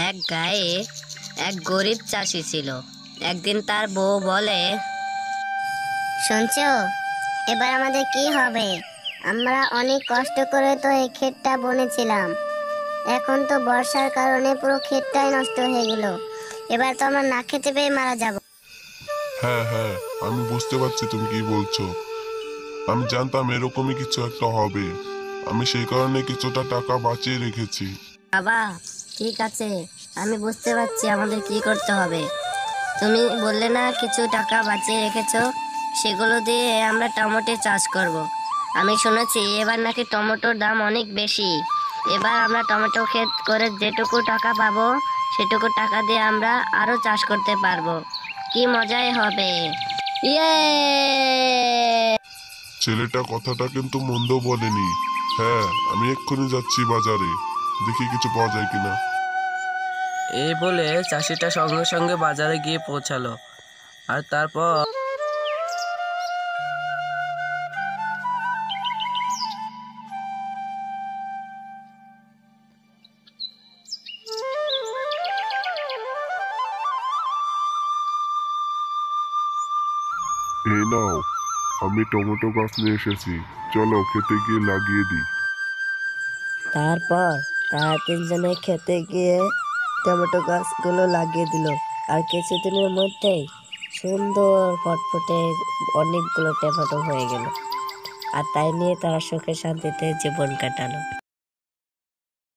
এক গায়ে এক গরিব চাষি ছিল। একদিন তার বউ বলে, শুনছো, এবার আমাদের কি হবে? আমরা অনেক কষ্ট করে তো এই ক্ষেতটা বনেছিলাম, এখন তো বর্ষার কারণে পুরো ক্ষেতটাই নষ্ট হয়ে গেল। এবার তো আমরা না খেতে পেয়ে মারা যাব। হ্যাঁ হ্যাঁ, আমি বুঝতে পারছি তুমি কি বলছো। আমি জানতাম এরকমই কিছু একটা হবে। আমি সেই কারণে কিছুটা টাকা বাঁচিয়ে রেখেছি। বাবা ঠিক আছে, আমি বুঝতে পারছি আমাদের কি করতে হবে। তুমি বললে না কিছু টাকা বাঁচিয়ে রেখেছো, সেগুলো দিয়ে আমরা টমেটো চাষ করব। আমি শুনেছি এবার নাকি টমেটোর দাম অনেক বেশি। এবার আমরা টমেটো ক্ষেত করে যেটুকু টাকা পাবো সেটুকু টাকা দিয়ে আমরা আরো চাষ করতে পারবো। কি মজাই হবে! ইয়ে! ছেলেটা কথাটা কিন্তু মন্দ বলেনি। হ্যাঁ, আমি এক্ষুনি যাচ্ছি বাজারে, দেখি কিছু পাওয়া যায় কিনা। এই বলে চাষিটা সঙ্গে সঙ্গে বাজারে গিয়ে পৌঁছালো। আর তারপর এই নাও, আমি টমেটো গাছ নিয়ে এসেছি, চলো খেতে গিয়ে লাগিয়ে দিই। তারপর তারা তিনজনে খেতে গিয়ে টমেটো গাছগুলো লাগিয়ে দিল। আর কিছুদিনের মধ্যেই সুন্দর ফটফটে অনেকগুলো টমেটো হয়ে গেল। আর তাই নিয়ে তারা সুখে শান্তিতে জীবন কাটালো।